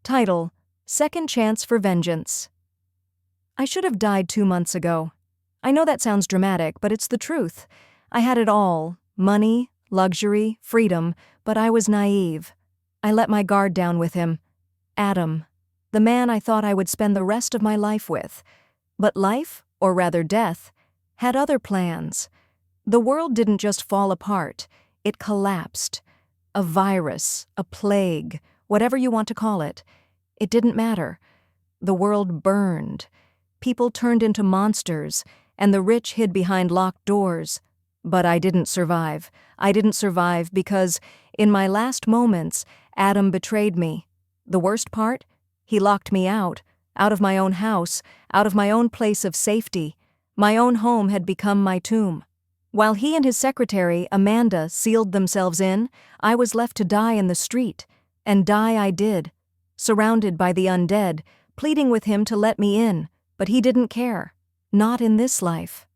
Title: Second Chance for Vengeance. I should have died 2 months ago. I know that sounds dramatic, but it's the truth. I had it all: money, luxury, freedom, but I was naive. I let my guard down with him. Adam, the man I thought I would spend the rest of my life with. But life, or rather death, had other plans. The world didn't just fall apart, it collapsed. A virus, a plague, whatever you want to call it. It didn't matter. The world burned. People turned into monsters, and the rich hid behind locked doors. But I didn't survive. I didn't survive because, in my last moments, Adam betrayed me. The worst part? He locked me out of my own house, out of my own place of safety. My own home had become my tomb. While he and his secretary, Amanda, sealed themselves in, I was left to die in the street. And die I did, surrounded by the undead, pleading with him to let me in, but he didn't care. Not in this life.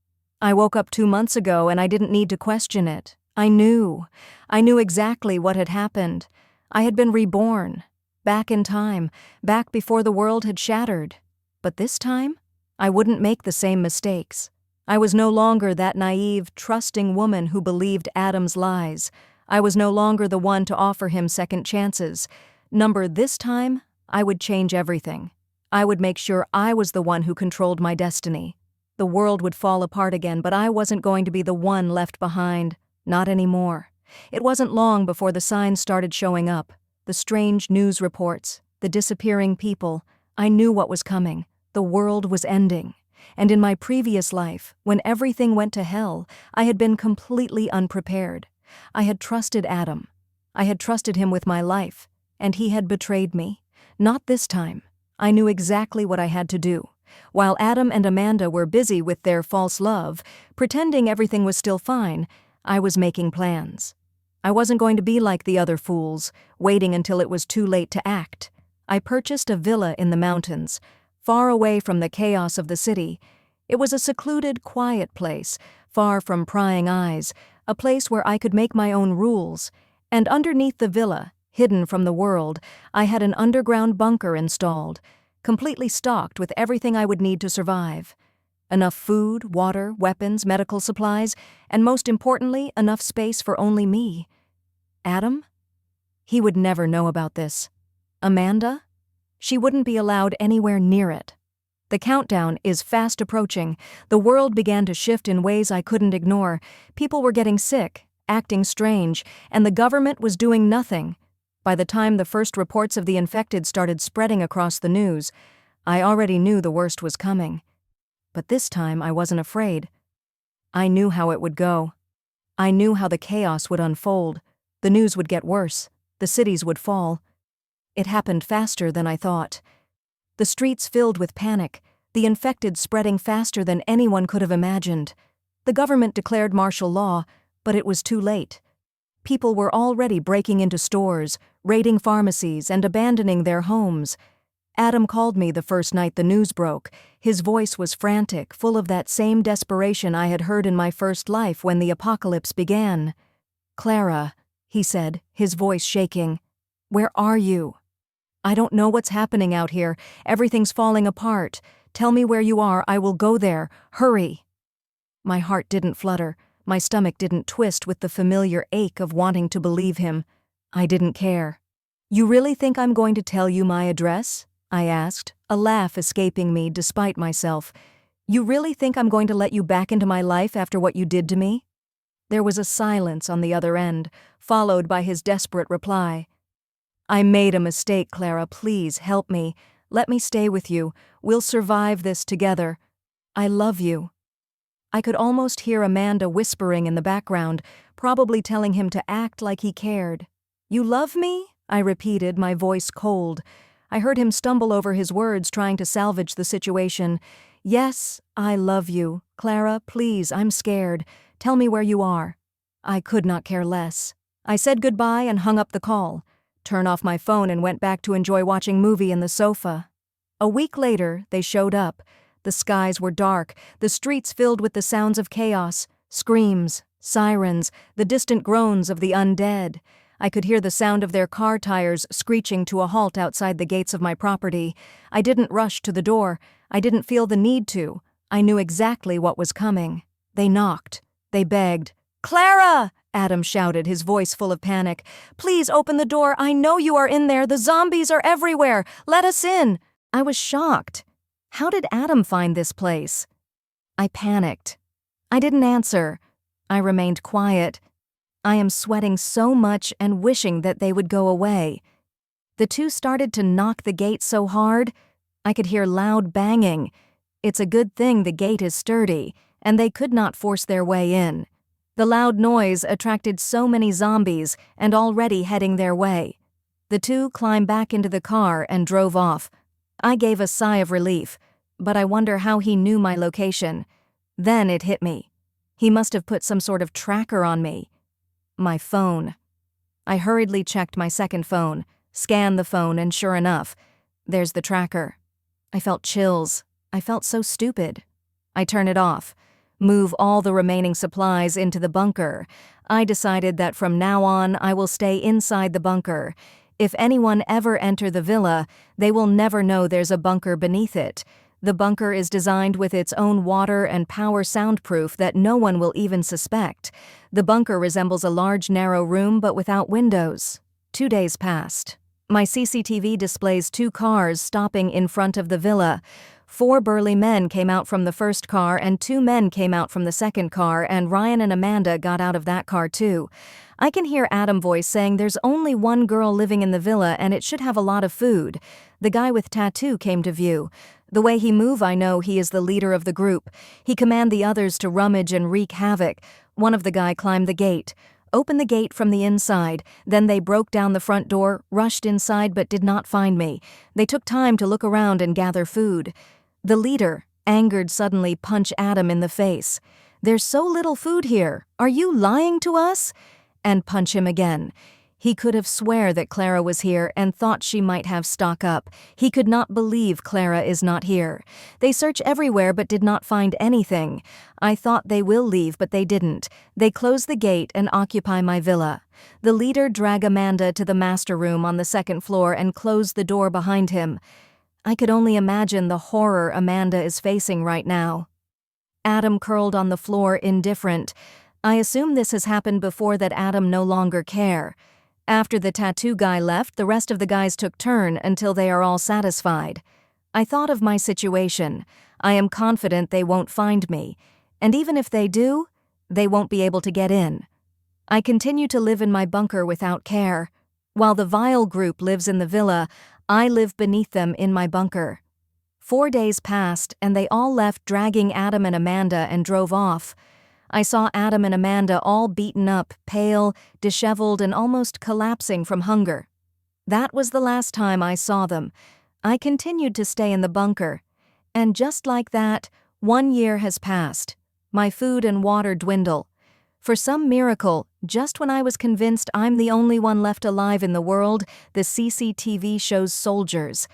I woke up 2 months ago and I didn't need to question it. I knew exactly what had happened. I had been reborn, back in time, back before the world had shattered. But this time, I wouldn't make the same mistakes. I was no longer that naive, trusting woman who believed Adam's lies. I was no longer the one to offer him second chances. This time, I would change everything. I would make sure I was the one who controlled my destiny. The world would fall apart again, but I wasn't going to be the one left behind. Not anymore. It wasn't long before the signs started showing up. The strange news reports, the disappearing people. I knew what was coming. The world was ending. And in my previous life, when everything went to hell, I had been completely unprepared. I had trusted Adam. I had trusted him with my life, and he had betrayed me. Not this time. I knew exactly what I had to do. While Adam and Amanda were busy with their false love, pretending everything was still fine, I was making plans. I wasn't going to be like the other fools, waiting until it was too late to act. I purchased a villa in the mountains, far away from the chaos of the city. It was a secluded, quiet place, far from prying eyes, a place where I could make my own rules. And underneath the villa, hidden from the world, I had an underground bunker installed, completely stocked with everything I would need to survive. Enough food, water, weapons, medical supplies, and most importantly, enough space for only me. Adam? He would never know about this. Amanda? She wouldn't be allowed anywhere near it. The countdown is fast approaching. The world began to shift in ways I couldn't ignore. People were getting sick, acting strange, and the government was doing nothing. By the time the first reports of the infected started spreading across the news, I already knew the worst was coming. But this time I wasn't afraid. I knew how it would go. I knew how the chaos would unfold. The news would get worse. The cities would fall. It happened faster than I thought. The streets filled with panic, the infected spreading faster than anyone could have imagined. The government declared martial law, but it was too late. People were already breaking into stores, raiding pharmacies, and abandoning their homes. Adam called me the first night the news broke. His voice was frantic, full of that same desperation I had heard in my first life when the apocalypse began. "Clara," he said, his voice shaking. "Where are you?" "I don't know what's happening out here. Everything's falling apart. Tell me where you are. I will go there. Hurry." My heart didn't flutter. My stomach didn't twist with the familiar ache of wanting to believe him. I didn't care. "You really think I'm going to tell you my address?" I asked, a laugh escaping me despite myself. "You really think I'm going to let you back into my life after what you did to me?" There was a silence on the other end, followed by his desperate reply. "I made a mistake, Clara. Please help me. Let me stay with you. We'll survive this together. I love you." I could almost hear Amanda whispering in the background, probably telling him to act like he cared. "You love me?" I repeated, my voice cold. I heard him stumble over his words, trying to salvage the situation. "Yes, I love you. Clara, please, I'm scared. Tell me where you are." I could not care less. I said goodbye and hung up the call. Turned off my phone and went back to enjoy watching movie in the sofa. A week later, they showed up. The skies were dark, the streets filled with the sounds of chaos, screams, sirens, the distant groans of the undead. I could hear the sound of their car tires screeching to a halt outside the gates of my property. I didn't rush to the door. I didn't feel the need to. I knew exactly what was coming. They knocked. They begged. "Clara!" Adam shouted, his voice full of panic. "Please open the door. I know you are in there. The zombies are everywhere. Let us in." I was shocked. How did Adam find this place? I panicked. I didn't answer. I remained quiet. I am sweating so much and wishing that they would go away. The two started to knock the gate so hard, I could hear loud banging. It's a good thing the gate is sturdy, and they could not force their way in. The loud noise attracted so many zombies and already heading their way. The two climbed back into the car and drove off. I gave a sigh of relief, but I wonder how he knew my location. Then it hit me. He must have put some sort of tracker on me. My phone. I hurriedly checked my second phone, scanned the phone, and sure enough, there's the tracker. I felt chills. I felt so stupid. I turn it off. Move all the remaining supplies into the bunker. I decided that from now on I will stay inside the bunker. If anyone ever enter the villa, they will never know there's a bunker beneath it. The bunker is designed with its own water and power soundproof that no one will even suspect. The bunker resembles a large narrow room but without windows. 2 days passed. My CCTV displays 2 cars stopping in front of the villa. 4 burly men came out from the first car and 2 men came out from the second car, and Ryan and Amanda got out of that car too. I can hear Adam's voice saying there's only 1 girl living in the villa and it should have a lot of food. The guy with tattoo came to view. The way he move, I know he is the leader of the group. He command the others to rummage and wreak havoc. One of the guy climbed the gate, opened the gate from the inside, then they broke down the front door, rushed inside but did not find me. They took time to look around and gather food. The leader, angered, suddenly punched Adam in the face. "There's so little food here. Are you lying to us?" And punch him again. He could have swear that Clara was here and thought she might have stock up. He could not believe Clara is not here. They search everywhere but did not find anything. I thought they will leave, but they didn't. They close the gate and occupy my villa. The leader drag Amanda to the master room on the 2nd floor and close the door behind him. I could only imagine the horror Amanda is facing right now. Adam curled on the floor, indifferent. I assume this has happened before that Adam no longer care. After the tattoo guy left, the rest of the guys took turn until they are all satisfied. I thought of my situation. I am confident they won't find me. And even if they do, they won't be able to get in. I continue to live in my bunker without care. While the vile group lives in the villa, I live beneath them in my bunker. 4 days passed and they all left, dragging Adam and Amanda, and drove off. I saw Adam and Amanda all beaten up, pale, disheveled, and almost collapsing from hunger. That was the last time I saw them. I continued to stay in the bunker. And just like that, 1 year has passed. My food and water dwindle. For some miracle, just when I was convinced I'm the only one left alive in the world, the CCTV shows soldiers.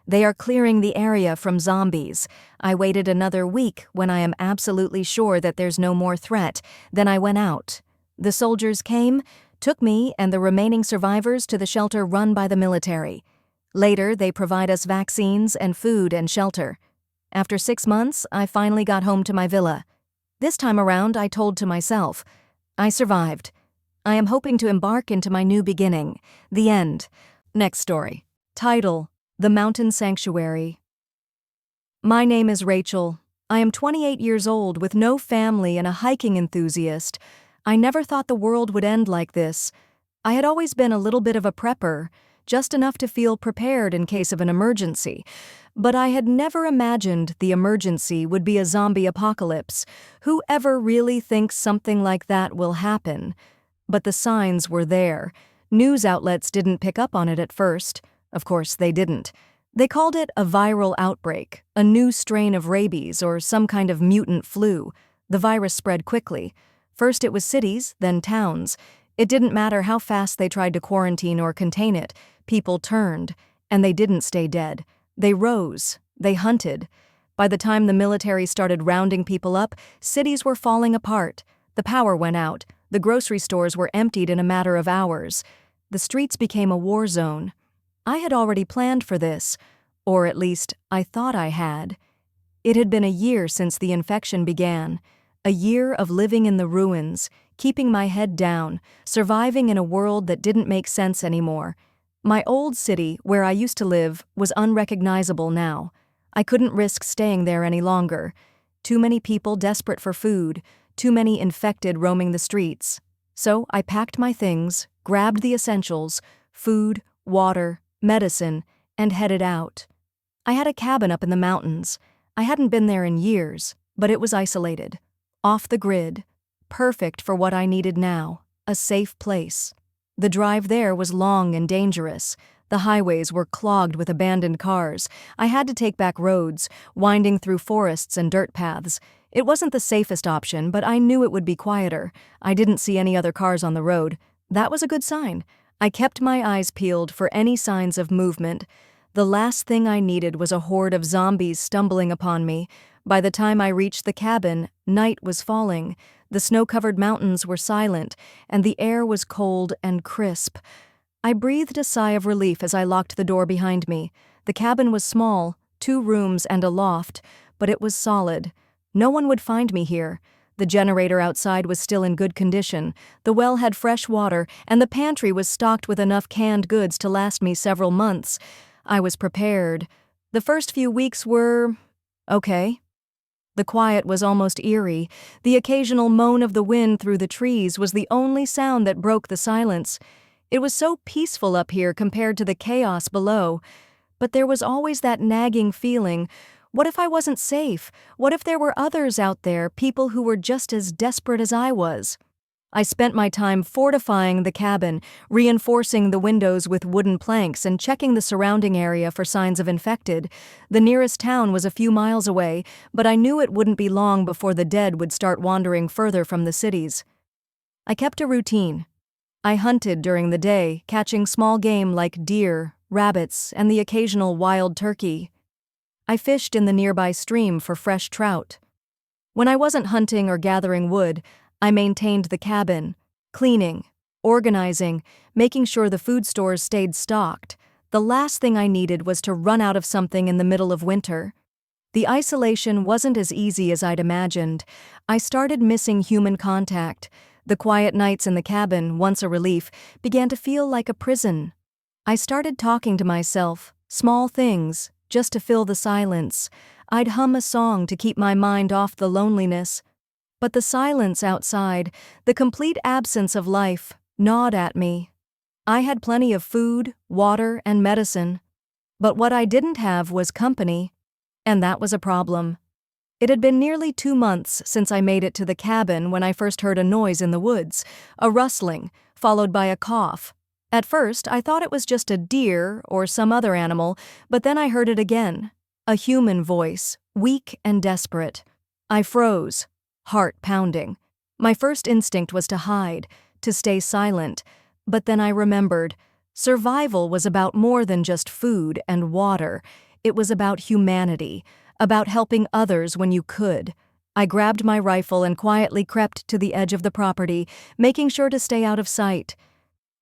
They are clearing the area from zombies. I waited another week when I am absolutely sure that there's no more threat. Then I went out. The soldiers came, took me and the remaining survivors to the shelter run by the military. Later, they provide us vaccines and food and shelter. After 6 months, I finally got home to my villa. This time around, I told to myself, I survived. I am hoping to embark into my new beginning. The end. Next story. Title: The Mountain Sanctuary. My name is Rachel. I am 28 years old with no family and a hiking enthusiast. I never thought the world would end like this. I had always been a little bit of a prepper, just enough to feel prepared in case of an emergency. But I had never imagined the emergency would be a zombie apocalypse. Who ever really thinks something like that will happen? But the signs were there. News outlets didn't pick up on it at first. Of course, they didn't. They called it a viral outbreak, a new strain of rabies or some kind of mutant flu. The virus spread quickly. First it was cities, then towns. It didn't matter how fast they tried to quarantine or contain it. People turned, and they didn't stay dead. They rose. They hunted. By the time the military started rounding people up, cities were falling apart. The power went out. The grocery stores were emptied in a matter of hours. The streets became a war zone. I had already planned for this, or at least I thought I had. It had been a year since the infection began, a year of living in the ruins, keeping my head down, surviving in a world that didn't make sense anymore. My old city, where I used to live, was unrecognizable now. I couldn't risk staying there any longer. Too many people desperate for food, too many infected roaming the streets. So I packed my things, grabbed the essentials, food, water, medicine, and headed out. I had a cabin up in the mountains. I hadn't been there in years, but it was isolated, off the grid, perfect for what I needed now, a safe place. The drive there was long and dangerous. The highways were clogged with abandoned cars. I had to take back roads, winding through forests and dirt paths. It wasn't the safest option, but I knew it would be quieter. I didn't see any other cars on the road. That was a good sign. I kept my eyes peeled for any signs of movement. The last thing I needed was a horde of zombies stumbling upon me. By the time I reached the cabin, night was falling. The snow-covered mountains were silent, and the air was cold and crisp. I breathed a sigh of relief as I locked the door behind me. The cabin was small, 2 rooms and a loft, but it was solid. No one would find me here. The generator outside was still in good condition, the well had fresh water, and the pantry was stocked with enough canned goods to last me several months. I was prepared. The first few weeks were okay. The quiet was almost eerie. The occasional moan of the wind through the trees was the only sound that broke the silence. It was so peaceful up here compared to the chaos below. But there was always that nagging feeling. What if I wasn't safe? What if there were others out there, people who were just as desperate as I was? I spent my time fortifying the cabin, reinforcing the windows with wooden planks and checking the surrounding area for signs of infected. The nearest town was a few miles away, but I knew it wouldn't be long before the dead would start wandering further from the cities. I kept a routine. I hunted during the day, catching small game like deer, rabbits, and the occasional wild turkey. I fished in the nearby stream for fresh trout. When I wasn't hunting or gathering wood, I maintained the cabin, cleaning, organizing, making sure the food stores stayed stocked. The last thing I needed was to run out of something in the middle of winter. The isolation wasn't as easy as I'd imagined. I started missing human contact. The quiet nights in the cabin, once a relief, began to feel like a prison. I started talking to myself, small things, just to fill the silence. I'd hum a song to keep my mind off the loneliness. But the silence outside, the complete absence of life, gnawed at me. I had plenty of food, water, and medicine. But what I didn't have was company, and that was a problem. It had been nearly 2 months since I made it to the cabin when I first heard a noise in the woods, a rustling, followed by a cough. At first, I thought it was just a deer or some other animal, but then I heard it again. A human voice, weak and desperate. I froze, heart pounding. My first instinct was to hide, to stay silent, but then I remembered. Survival was about more than just food and water. It was about humanity, about helping others when you could. I grabbed my rifle and quietly crept to the edge of the property, making sure to stay out of sight.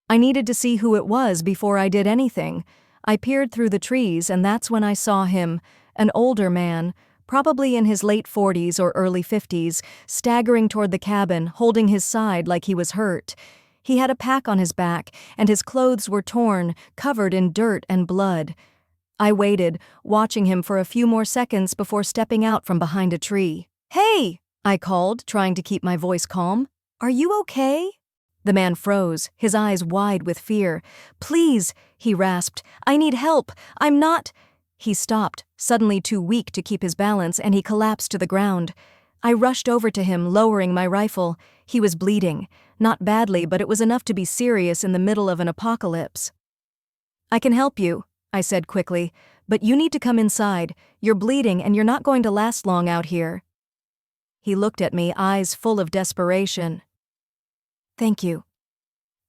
I needed to see who it was before I did anything. I peered through the trees, and that's when I saw him, an older man, probably in his late 40s or early 50s, staggering toward the cabin, holding his side like he was hurt. He had a pack on his back, and his clothes were torn, covered in dirt and blood. I waited, watching him for a few more seconds before stepping out from behind a tree. "Hey!" I called, trying to keep my voice calm. "Are you okay?" The man froze, his eyes wide with fear. "Please," he rasped, "I need help. I'm not—" He stopped, suddenly too weak to keep his balance, and he collapsed to the ground. I rushed over to him, lowering my rifle. He was bleeding. Not badly, but it was enough to be serious in the middle of an apocalypse. "I can help you," I said quickly, "but you need to come inside. You're bleeding and you're not going to last long out here." He looked at me, eyes full of desperation. "Thank you.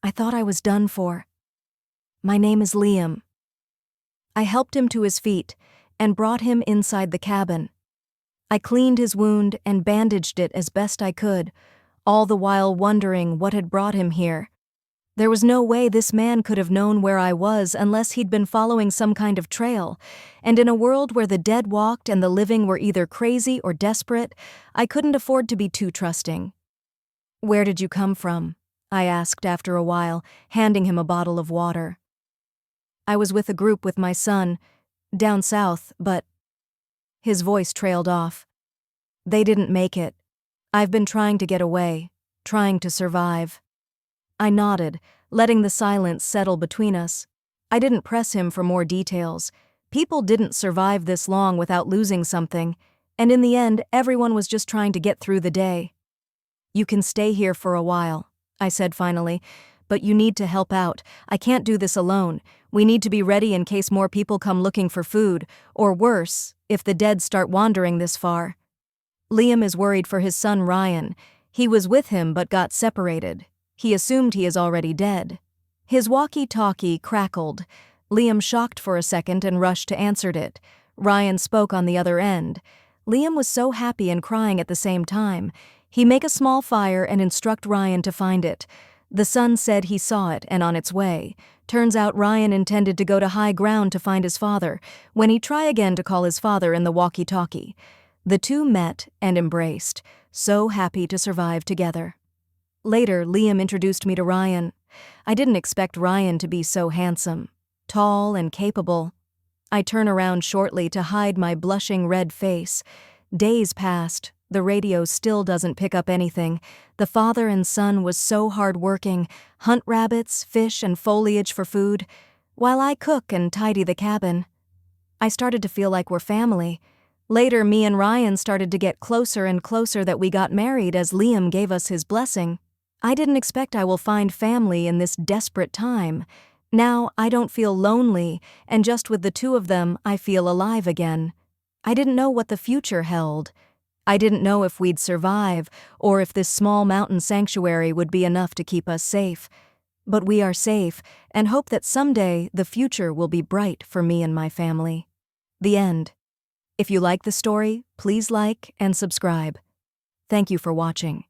I thought I was done for. My name is Liam." I helped him to his feet and brought him inside the cabin. I cleaned his wound and bandaged it as best I could, all the while wondering what had brought him here. There was no way this man could have known where I was unless he'd been following some kind of trail, and in a world where the dead walked and the living were either crazy or desperate, I couldn't afford to be too trusting. "Where did you come from?" I asked after a while, handing him a bottle of water. "I was with a group with my son, down south, but—" His voice trailed off. "They didn't make it. I've been trying to get away, trying to survive." I nodded, letting the silence settle between us. I didn't press him for more details. People didn't survive this long without losing something, and in the end, everyone was just trying to get through the day. "You can stay here for a while," I said finally, "but you need to help out. I can't do this alone. We need to be ready in case more people come looking for food, or worse, if the dead start wandering this far." Liam is worried for his son Ryan. He was with him but got separated. He assumed he is already dead. His walkie-talkie crackled. Liam shocked for a second and rushed to answer it. Ryan spoke on the other end. Liam was so happy and crying at the same time. He make a small fire and instruct Ryan to find it. The son said he saw it and on its way. Turns out Ryan intended to go to high ground to find his father, when he try again to call his father in the walkie-talkie. The two met and embraced, so happy to survive together. Later, Liam introduced me to Ryan. I didn't expect Ryan to be so handsome, tall and capable. I turn around shortly to hide my blushing red face. Days passed. The radio still doesn't pick up anything. The father and son was so hard-working, hunt rabbits, fish, and foliage for food, while I cook and tidy the cabin. I started to feel like we're family. Later, me and Ryan started to get closer and closer that we got married as Liam gave us his blessing. I didn't expect I will find family in this desperate time. Now I don't feel lonely, and just with the two of them, I feel alive again. I didn't know what the future held. I didn't know if we'd survive, or if this small mountain sanctuary would be enough to keep us safe. But we are safe, and hope that someday the future will be bright for me and my family. The end. If you like the story, please like and subscribe. Thank you for watching.